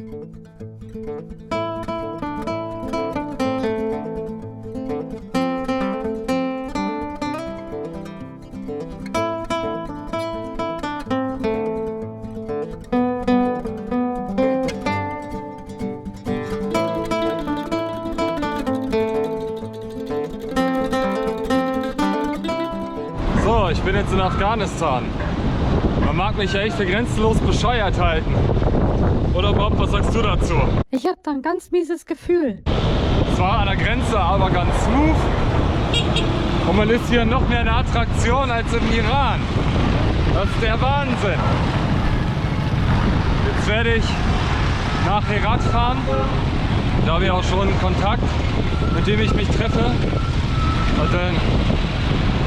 So, ich bin jetzt in Afghanistan. Man mag mich ja echt für grenzenlos bescheuert halten. Oder Bob, was sagst du dazu? Ich habe da ein ganz mieses Gefühl. Zwar an der Grenze, aber ganz smooth. Und man ist hier noch mehr eine Attraktion als im Iran. Das ist der Wahnsinn. Jetzt werde ich nach Herat fahren. Da habe ich auch schon Kontakt, mit dem ich mich treffe. Und dann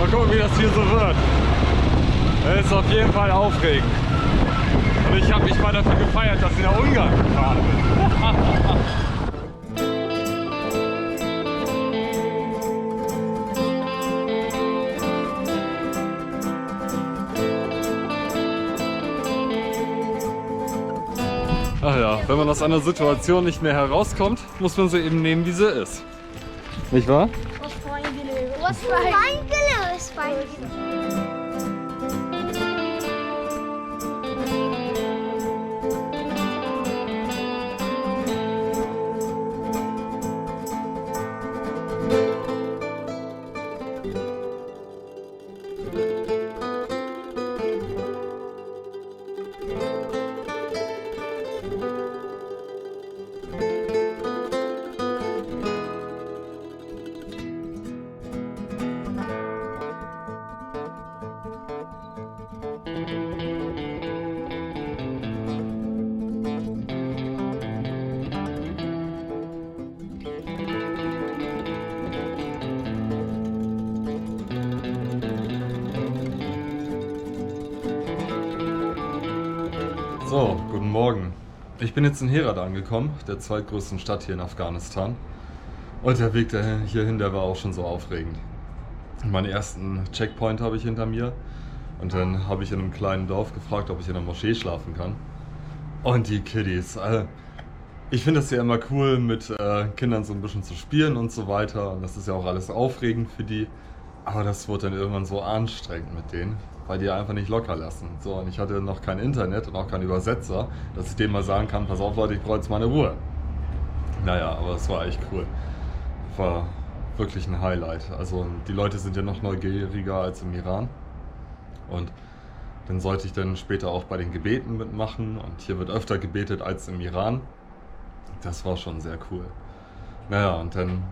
mal gucken, wie das hier so wird. Das ist auf jeden Fall aufregend. Und ich habe mich mal dafür gefeiert, dass ich nach Ungarn gefahren bin. Ach ja, wenn man aus einer Situation nicht mehr herauskommt, muss man sie eben nehmen, wie sie ist. Nicht wahr? Was für ein Gelös? So, guten Morgen. Ich bin jetzt in Herat angekommen, der zweitgrößten Stadt hier in Afghanistan. Und der Weg hierhin, der war auch schon so aufregend. Meinen ersten Checkpoint habe ich hinter mir. Und dann habe ich in einem kleinen Dorf gefragt, ob ich in der Moschee schlafen kann. Und die Kiddies, ich finde das ja immer cool, mit Kindern so ein bisschen zu spielen und so weiter. Und das ist ja auch alles aufregend für die. Aber das wurde dann irgendwann so anstrengend mit denen, weil die einfach nicht locker lassen. So, und ich hatte noch kein Internet und auch keinen Übersetzer, dass ich denen mal sagen kann, pass auf Leute, ich brauche jetzt mal eine Ruhe. Naja, aber es war echt cool. War wirklich ein Highlight. Also die Leute sind ja noch neugieriger als im Iran. Und dann sollte ich dann später auch bei den Gebeten mitmachen. Und hier wird öfter gebetet als im Iran. Das war schon sehr cool. Naja, und dann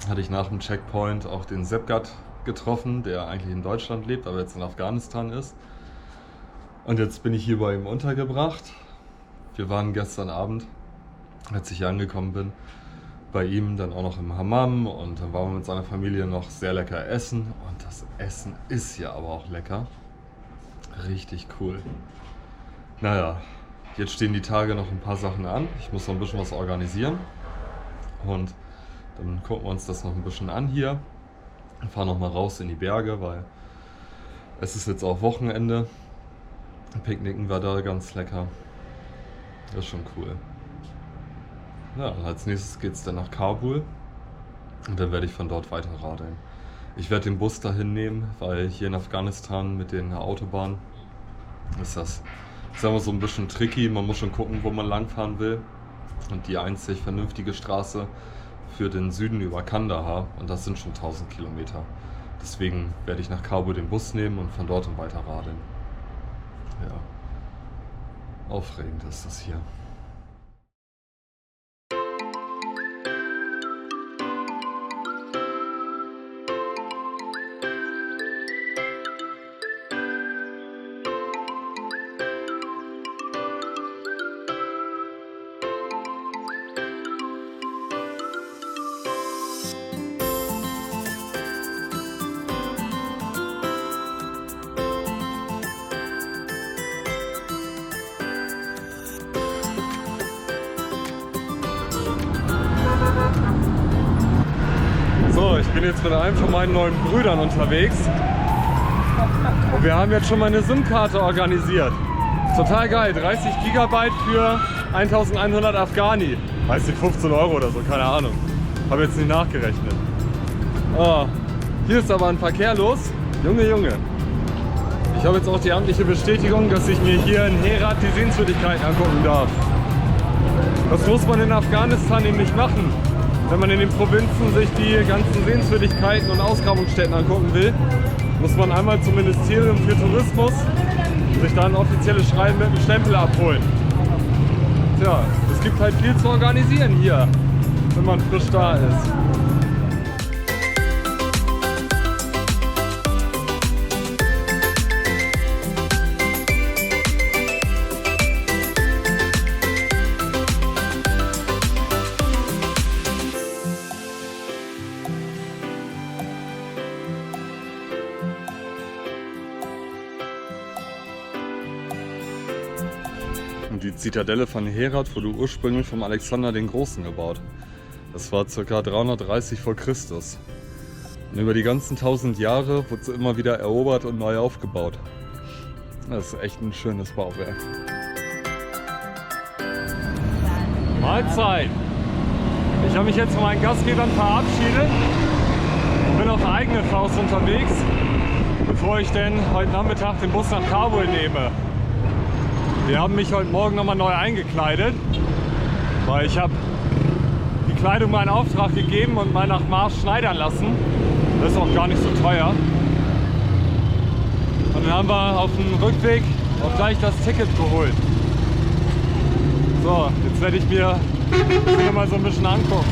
hatte ich nach dem Checkpoint auch den Sebgat getroffen, der eigentlich in Deutschland lebt, aber jetzt in Afghanistan ist. Und jetzt bin ich hier bei ihm untergebracht. Wir waren gestern Abend, als ich hier angekommen bin, bei ihm dann auch noch im Hammam und dann waren wir mit seiner Familie noch sehr lecker essen. Und das Essen ist ja aber auch lecker. Richtig cool. Naja, jetzt stehen die Tage noch ein paar Sachen an. Ich muss noch ein bisschen was organisieren. Und dann gucken wir uns das noch ein bisschen an hier. Fahren noch mal raus in die Berge, weil es ist jetzt auch Wochenende. Picknicken war da ganz lecker. Das ist schon cool. Ja, und als nächstes geht es dann nach Kabul und dann werde ich von dort weiter radeln. Ich werde den Bus dahin nehmen, weil hier in Afghanistan mit den Autobahnen ist das, sagen wir, so ein bisschen tricky. Man muss schon gucken, wo man langfahren will. Und die einzig vernünftige Straße führt in den Süden über Kandahar und das sind schon 1000 Kilometer. Deswegen werde ich nach Kabul den Bus nehmen und von dort weiter radeln. Ja, aufregend ist das hier. So, ich bin jetzt mit einem von meinen neuen Brüdern unterwegs und wir haben jetzt schon mal eine SIM-Karte organisiert. Total geil, 30 GB für 1100 Afghani. Heißt nicht 15 Euro oder so, keine Ahnung. Habe jetzt nicht nachgerechnet. Oh, hier ist aber ein Verkehr los. Junge, Junge. Ich habe jetzt auch die amtliche Bestätigung, dass ich mir hier in Herat die Sehenswürdigkeiten angucken darf. Das muss man in Afghanistan nämlich machen. Wenn man in den Provinzen sich die ganzen Sehenswürdigkeiten und Ausgrabungsstätten angucken will, muss man einmal zum Ministerium für Tourismus sich da ein offizielles Schreiben mit einem Stempel abholen. Tja, es gibt halt viel zu organisieren hier, wenn man frisch da ist. Die Zitadelle von Herat wurde ursprünglich vom Alexander den Großen gebaut. Das war ca. 330 vor Christus. Und über die ganzen 1000 Jahre wurde sie immer wieder erobert und neu aufgebaut. Das ist echt ein schönes Bauwerk. Mahlzeit! Ich habe mich jetzt von meinen Gastgebern verabschiedet. Ich bin auf eigene Faust unterwegs, bevor ich denn heute Nachmittag den Bus nach Kabul nehme. Wir haben mich heute Morgen nochmal neu eingekleidet, weil ich habe die Kleidung mal in Auftrag gegeben und mal nach Maß schneidern lassen. Das ist auch gar nicht so teuer. Und dann haben wir auf dem Rückweg auch gleich das Ticket geholt. So, jetzt werde ich mir hier mal so ein bisschen angucken.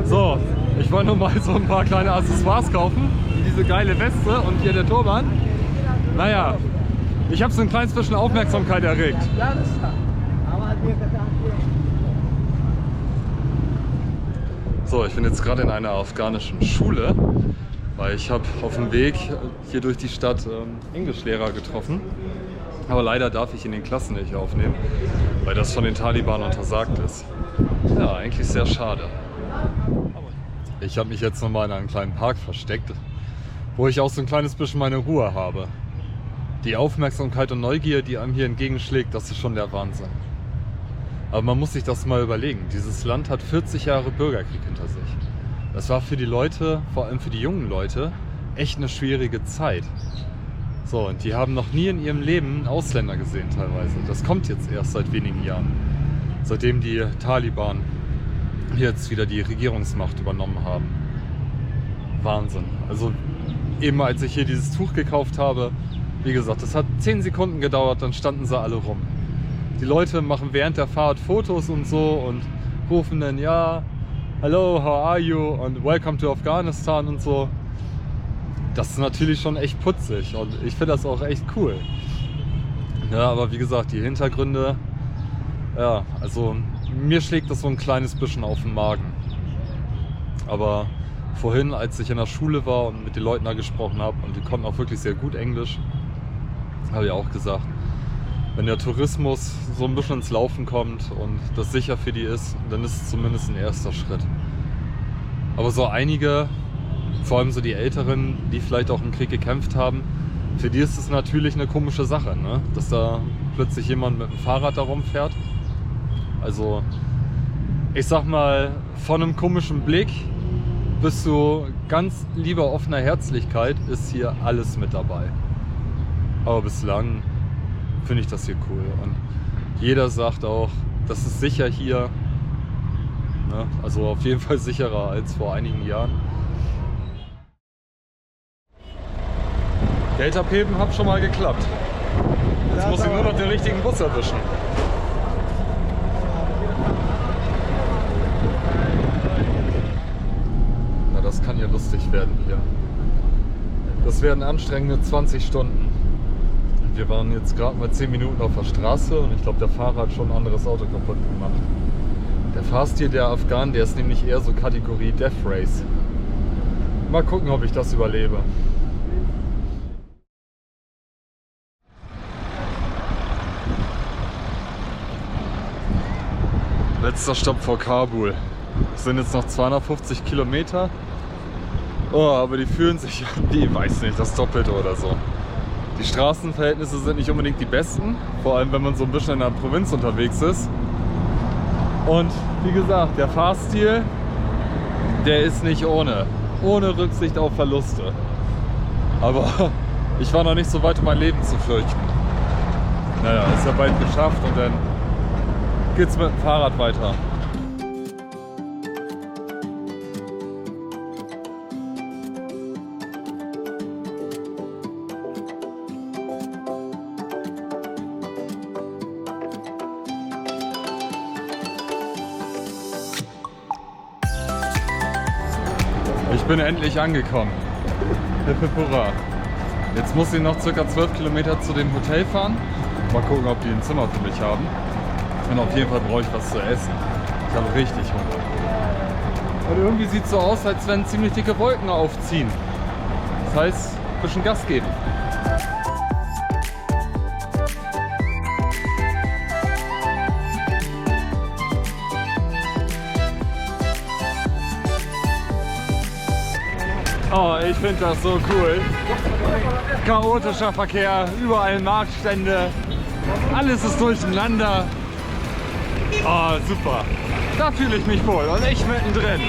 So, ich wollte nur mal so ein paar kleine Accessoires kaufen, wie diese geile Weste und hier der Turban. Naja. Ich habe so ein kleines bisschen Aufmerksamkeit erregt. So, ich bin jetzt gerade in einer afghanischen Schule, weil ich habe auf dem Weg hier durch die Stadt Englischlehrer getroffen. Aber leider darf ich in den Klassen nicht aufnehmen, weil das von den Taliban untersagt ist. Ja, eigentlich sehr schade. Ich habe mich jetzt nochmal in einem kleinen Park versteckt, wo ich auch so ein kleines bisschen meine Ruhe habe. Die Aufmerksamkeit und Neugier, die einem hier entgegenschlägt, das ist schon der Wahnsinn. Aber man muss sich das mal überlegen. Dieses Land hat 40 Jahre Bürgerkrieg hinter sich. Das war für die Leute, vor allem für die jungen Leute, echt eine schwierige Zeit. So, und die haben noch nie in ihrem Leben Ausländer gesehen teilweise. Das kommt jetzt erst seit wenigen Jahren. Seitdem die Taliban jetzt wieder die Regierungsmacht übernommen haben. Wahnsinn. Also eben als ich hier dieses Tuch gekauft habe, wie gesagt, das hat 10 Sekunden gedauert, dann standen sie alle rum. Die Leute machen während der Fahrt Fotos und so und rufen dann, ja, hello, how are you und welcome to Afghanistan und so. Das ist natürlich schon echt putzig und ich finde das auch echt cool. Ja, aber wie gesagt, die Hintergründe, ja, also mir schlägt das so ein kleines bisschen auf den Magen. Aber vorhin, als ich in der Schule war und mit den Leuten da gesprochen habe, und die konnten auch wirklich sehr gut Englisch, habe ich auch gesagt, wenn der Tourismus so ein bisschen ins Laufen kommt und das sicher für die ist, dann ist es zumindest ein erster Schritt. Aber so einige, vor allem so die Älteren, die vielleicht auch im Krieg gekämpft haben, für die ist es natürlich eine komische Sache, ne? Dass da plötzlich jemand mit dem Fahrrad da rumfährt. Also ich sag mal, von einem komischen Blick bis zu ganz lieber offener Herzlichkeit ist hier alles mit dabei. Aber bislang finde ich das hier cool und jeder sagt auch, das ist sicher hier, ne? Also auf jeden Fall sicherer als vor einigen Jahren. Geld abheben hat schon mal geklappt. Jetzt muss ich nur noch den richtigen Bus erwischen. Na, das kann ja lustig werden hier. Das werden anstrengende 20 Stunden. Wir waren jetzt gerade mal 10 Minuten auf der Straße und ich glaube, der Fahrer hat schon ein anderes Auto kaputt gemacht. Der Fahrstil der Afghanen, der ist nämlich eher so Kategorie Death Race. Mal gucken, ob ich das überlebe. Letzter Stopp vor Kabul. Es sind jetzt noch 250 Kilometer. Oh, aber die fühlen sich an wie, weiß nicht, das Doppelte oder so. Die Straßenverhältnisse sind nicht unbedingt die besten, vor allem wenn man so ein bisschen in der Provinz unterwegs ist. Und wie gesagt, der Fahrstil, der ist nicht ohne Rücksicht auf Verluste. Aber ich war noch nicht so weit, um mein Leben zu fürchten. Naja, ist ja bald geschafft und dann geht's mit dem Fahrrad weiter. Ich bin endlich angekommen. Hip hip hurra. Jetzt muss ich noch ca. 12 Kilometer zu dem Hotel fahren. Mal gucken, ob die ein Zimmer für mich haben. Und auf jeden Fall brauche ich was zu essen. Ich habe richtig Hunger. Und irgendwie sieht es so aus, als wenn ziemlich dicke Wolken aufziehen. Das heißt, ein bisschen Gas geben. Oh, ich finde das so cool. Chaotischer Verkehr, überall Marktstände, alles ist durcheinander. Oh, super. Da fühle ich mich wohl und ich mittendrin.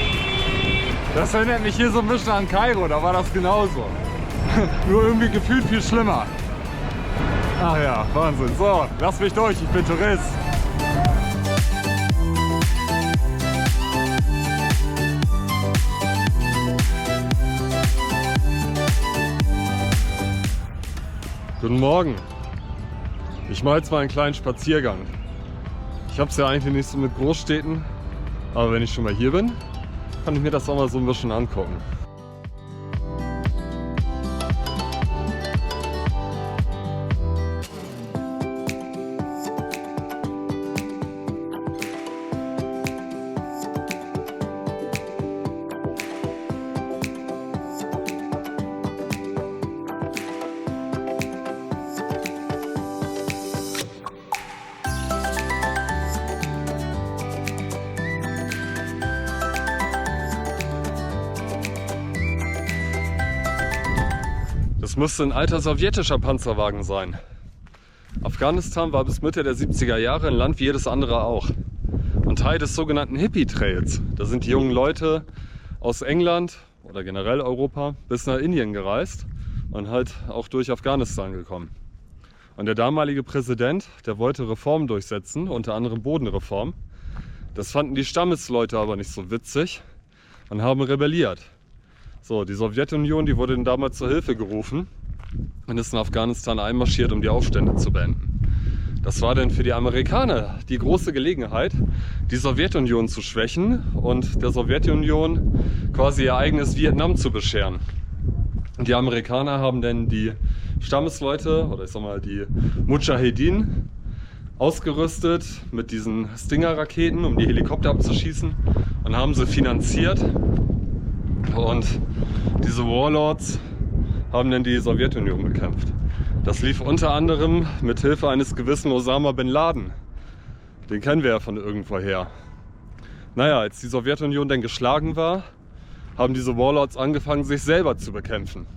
Das erinnert mich hier so ein bisschen an Kairo, da war das genauso. Nur irgendwie gefühlt viel schlimmer. Ach ja, Wahnsinn. So, lass mich durch, ich bin Tourist. Guten Morgen. Ich mache jetzt mal einen kleinen Spaziergang. Ich habe es ja eigentlich nicht so mit Großstädten, aber wenn ich schon mal hier bin, kann ich mir das auch mal so ein bisschen angucken. Das müsste ein alter sowjetischer Panzerwagen sein. Afghanistan war bis Mitte der 70er Jahre ein Land wie jedes andere auch. Und Teil des sogenannten Hippie-Trails. Da sind die jungen Leute aus England oder generell Europa bis nach Indien gereist und halt auch durch Afghanistan gekommen. Und der damalige Präsident, der wollte Reformen durchsetzen, unter anderem Bodenreform. Das fanden die Stammesleute aber nicht so witzig und haben rebelliert. So, die Sowjetunion, die wurde dann damals zur Hilfe gerufen und ist in Afghanistan einmarschiert, um die Aufstände zu beenden. Das war dann für die Amerikaner die große Gelegenheit, die Sowjetunion zu schwächen und der Sowjetunion quasi ihr eigenes Vietnam zu bescheren. Und die Amerikaner haben dann die Stammesleute, oder ich sag mal die Mujahedin, ausgerüstet mit diesen Stinger-Raketen, um die Helikopter abzuschießen, und haben sie finanziert. Und diese Warlords haben dann die Sowjetunion bekämpft. Das lief unter anderem mit Hilfe eines gewissen Osama bin Laden. Den kennen wir ja von irgendwoher. Naja, als die Sowjetunion dann geschlagen war, haben diese Warlords angefangen, sich selber zu bekämpfen.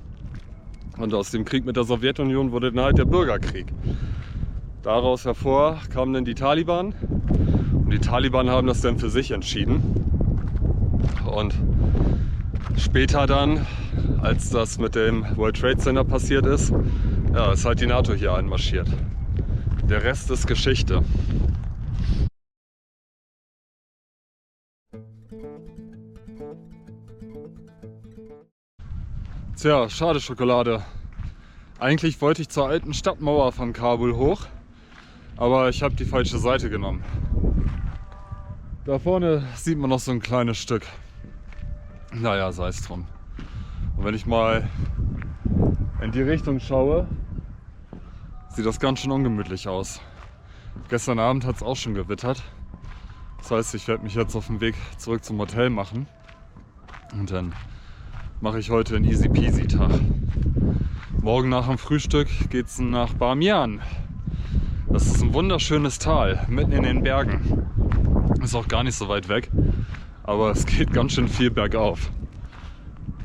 Und aus dem Krieg mit der Sowjetunion wurde dann halt der Bürgerkrieg. Daraus hervor kamen dann die Taliban. Und die Taliban haben das dann für sich entschieden. Und später dann, als das mit dem World Trade Center passiert ist, ja, ist halt die NATO hier einmarschiert. Der Rest ist Geschichte. Tja, schade Schokolade. Eigentlich wollte ich zur alten Stadtmauer von Kabul hoch, aber ich habe die falsche Seite genommen. Da vorne sieht man noch so ein kleines Stück. Naja, sei es drum. Und wenn ich mal in die Richtung schaue, sieht das ganz schön ungemütlich aus. Gestern Abend hat es auch schon gewittert. Das heißt, ich werde mich jetzt auf den Weg zurück zum Hotel machen. Und dann mache ich heute einen easy peasy Tag. Morgen nach dem Frühstück geht es nach Bamiyan. Das ist ein wunderschönes Tal, mitten in den Bergen. Ist auch gar nicht so weit weg. Aber es geht ganz schön viel bergauf.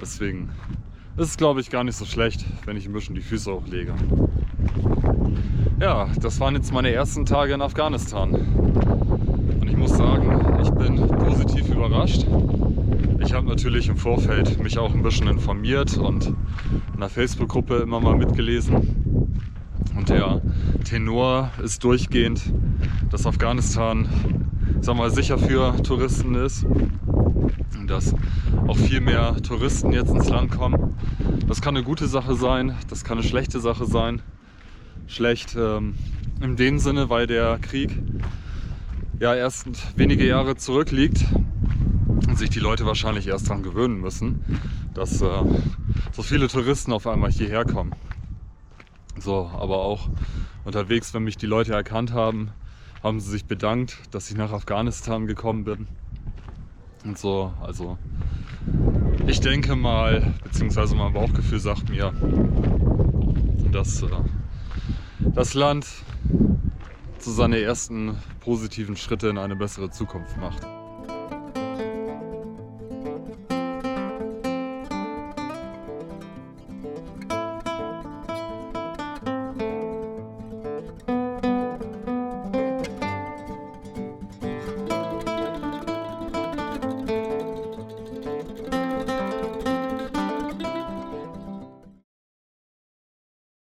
Deswegen ist es, glaube ich, gar nicht so schlecht, wenn ich ein bisschen die Füße hochlege. Ja, das waren jetzt meine ersten Tage in Afghanistan. Und ich muss sagen, habe natürlich im Vorfeld mich auch ein bisschen informiert und in der Facebook-Gruppe immer mal mitgelesen. Und der Tenor ist durchgehend, dass Afghanistan, sag mal, sicher für Touristen ist und dass auch viel mehr Touristen jetzt ins Land kommen. Das kann eine gute Sache sein, das kann eine schlechte Sache sein. Schlecht in dem Sinne, weil der Krieg ja erst wenige Jahre zurückliegt und sich die Leute wahrscheinlich erst daran gewöhnen müssen, dass so viele Touristen auf einmal hierher kommen. So, aber auch unterwegs, wenn mich die Leute erkannt haben, haben sie sich bedankt, dass ich nach Afghanistan gekommen bin. Und so, also ich denke mal, beziehungsweise mein Bauchgefühl sagt mir, dass das Land so seine ersten positiven Schritte in eine bessere Zukunft macht.